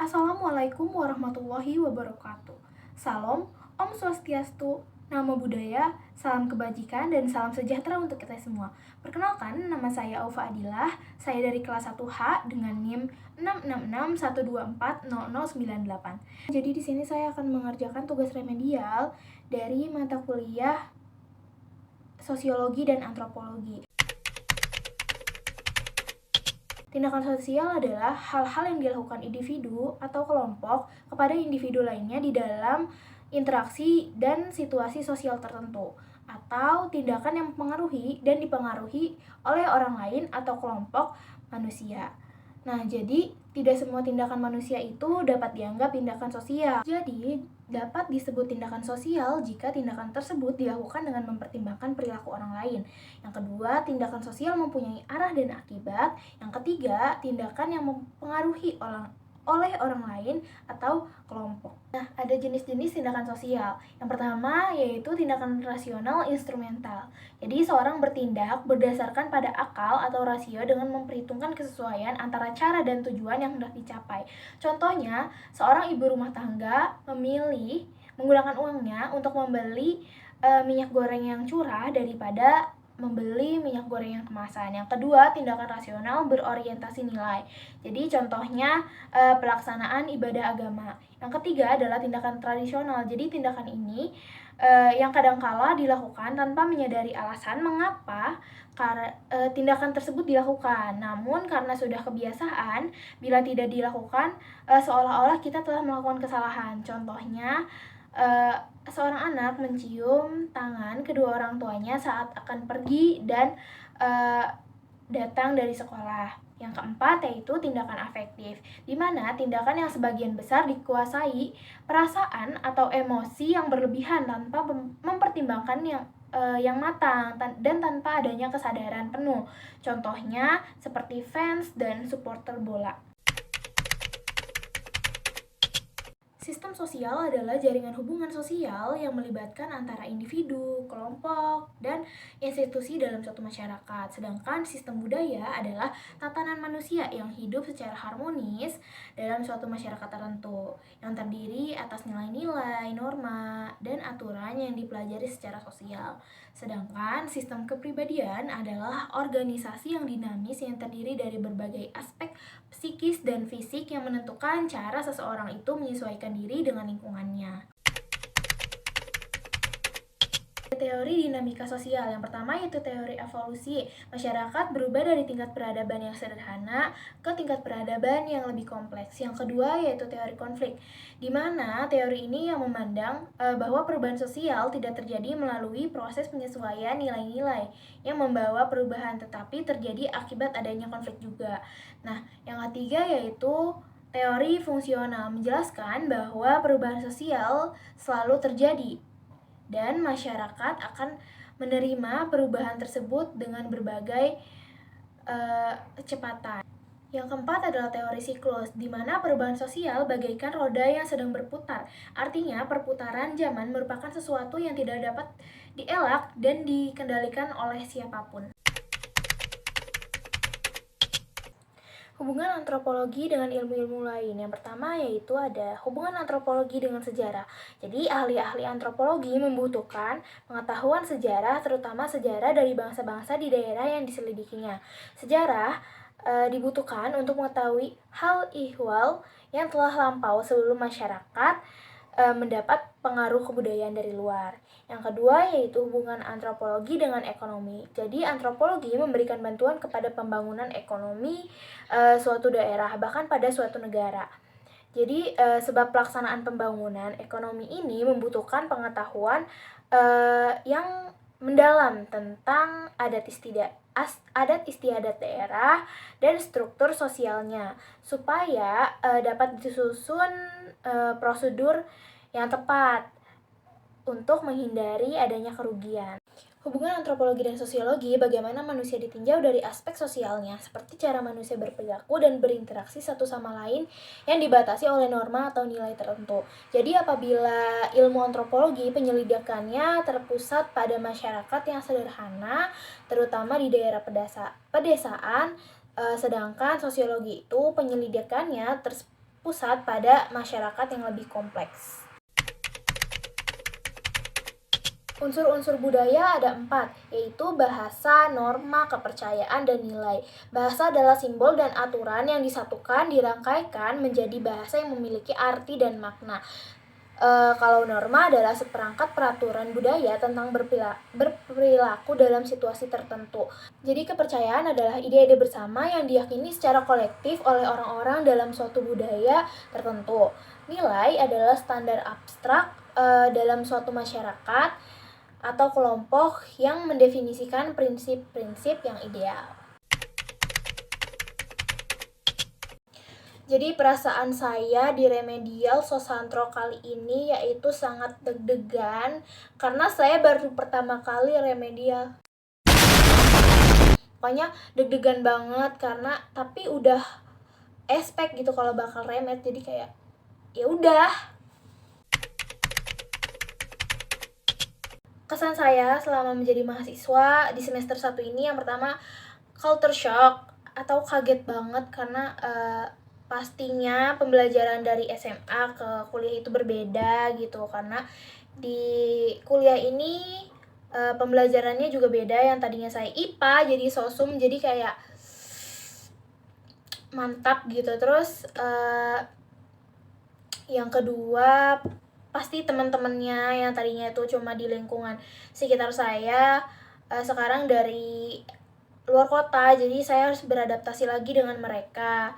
Assalamualaikum warahmatullahi wabarakatuh. Salam, Om Swastiastu, Namo Buddhaya, salam kebajikan dan salam sejahtera untuk kita semua. Perkenalkan, nama saya Aufa Adilah, saya dari kelas 1H dengan NIM 66612400098. Jadi di sini saya akan mengerjakan tugas remedial dari mata kuliah Sosiologi dan Antropologi. Tindakan sosial adalah hal-hal yang dilakukan individu atau kelompok kepada individu lainnya di dalam interaksi dan situasi sosial tertentu, atau tindakan yang mempengaruhi dan dipengaruhi oleh orang lain atau kelompok manusia. Nah, jadi tidak semua tindakan manusia itu dapat dianggap tindakan sosial. Jadi, dapat disebut tindakan sosial jika tindakan tersebut dilakukan dengan mempertimbangkan perilaku orang lain. Yang kedua, tindakan sosial mempunyai arah dan akibat. Yang ketiga, tindakan yang mempengaruhi oleh orang lain atau kelompok. Nah, ada jenis-jenis tindakan sosial. Yang pertama yaitu tindakan rasional instrumental. Jadi, seorang bertindak berdasarkan pada akal atau rasio dengan memperhitungkan kesesuaian antara cara dan tujuan yang hendak dicapai. Contohnya, seorang ibu rumah tangga memilih menggunakan uangnya untuk membeli minyak goreng yang curah daripada membeli minyak goreng yang kemasan. Yang kedua, tindakan rasional berorientasi nilai. Jadi contohnya pelaksanaan ibadah agama. Yang ketiga adalah tindakan tradisional. Jadi tindakan ini yang kadangkala dilakukan tanpa menyadari alasan mengapa tindakan tersebut dilakukan. Namun karena sudah kebiasaan, bila tidak dilakukan seolah-olah kita telah melakukan kesalahan. Contohnya seorang anak mencium tangan kedua orang tuanya saat akan pergi dan datang dari sekolah. Yang keempat yaitu tindakan afektif, di mana tindakan yang sebagian besar dikuasai perasaan atau emosi yang berlebihan tanpa mempertimbangkan yang matang dan tanpa adanya kesadaran penuh. Contohnya seperti fans dan supporter bola. Sistem sosial adalah jaringan hubungan sosial yang melibatkan antara individu, kelompok, dan institusi dalam suatu masyarakat. Sedangkan sistem budaya adalah tatanan manusia yang hidup secara harmonis dalam suatu masyarakat tertentu, yang terdiri atas nilai-nilai, norma, dan aturan yang dipelajari secara sosial. Sedangkan sistem kepribadian adalah organisasi yang dinamis yang terdiri dari berbagai aspek psikis dan fisik yang menentukan cara seseorang itu menyesuaikan diri dengan lingkungannya. Teori dinamika sosial. Yang pertama yaitu teori evolusi. Masyarakat berubah dari tingkat peradaban yang sederhana ke tingkat peradaban yang lebih kompleks. Yang kedua yaitu teori konflik, di mana teori ini yang memandang bahwa perubahan sosial tidak terjadi melalui proses penyesuaian nilai-nilai yang membawa perubahan, tetapi terjadi akibat adanya konflik juga. Nah, yang ketiga yaitu teori fungsional, menjelaskan bahwa perubahan sosial selalu terjadi dan masyarakat akan menerima perubahan tersebut dengan berbagai kecepatan. Yang keempat adalah teori siklus, di mana perubahan sosial bagaikan roda yang sedang berputar. Artinya, perputaran zaman merupakan sesuatu yang tidak dapat dielak dan dikendalikan oleh siapapun. Hubungan antropologi dengan ilmu-ilmu lain. Yang pertama yaitu ada hubungan antropologi dengan sejarah. Jadi ahli-ahli antropologi membutuhkan pengetahuan sejarah, terutama sejarah dari bangsa-bangsa di daerah yang diselidikinya. Sejarah dibutuhkan untuk mengetahui hal ihwal yang telah lampau sebelum masyarakat mendapat pengaruh kebudayaan dari luar. Yang kedua yaitu hubungan antropologi dengan ekonomi. Jadi antropologi memberikan bantuan kepada pembangunan ekonomi suatu daerah, bahkan pada suatu negara. Jadi sebab pelaksanaan pembangunan ekonomi ini membutuhkan pengetahuan yang mendalam tentang adat istiadat daerah dan struktur sosialnya, supaya dapat disusun prosedur yang tepat untuk menghindari adanya kerugian. Hubungan antropologi dan sosiologi bagaimana manusia ditinjau dari aspek sosialnya, seperti cara manusia berperilaku dan berinteraksi satu sama lain yang dibatasi oleh norma atau nilai tertentu. Jadi apabila ilmu antropologi penyelidikannya terpusat pada masyarakat yang sederhana, terutama di daerah pedesaan, sedangkan sosiologi itu penyelidikannya terpusat pada masyarakat yang lebih kompleks. Unsur-unsur budaya ada 4, yaitu bahasa, norma, kepercayaan, dan nilai. Bahasa adalah simbol dan aturan yang disatukan, dirangkaikan menjadi bahasa yang memiliki arti dan makna. Kalau norma adalah seperangkat peraturan budaya tentang berperilaku dalam situasi tertentu. Jadi kepercayaan adalah ide-ide bersama yang diyakini secara kolektif oleh orang-orang dalam suatu budaya tertentu. Nilai adalah standar abstrak dalam suatu masyarakat atau kelompok yang mendefinisikan prinsip-prinsip yang ideal. Jadi perasaan saya di remedial sosantro kali ini yaitu sangat deg-degan karena saya baru pertama kali remedial. Pokoknya deg-degan banget karena tapi udah expect gitu kalau bakal remed, jadi kayak ya udah. Kesan saya selama menjadi mahasiswa di semester 1 ini yang pertama culture shock atau kaget banget karena pastinya pembelajaran dari SMA ke kuliah itu berbeda gitu, karena di kuliah ini pembelajarannya juga beda, yang tadinya saya IPA jadi sosum, jadi kayak mantap gitu. Terus yang kedua pasti teman-temannya yang tadinya itu cuma di lingkungan sekitar saya sekarang dari luar kota, jadi saya harus beradaptasi lagi dengan mereka.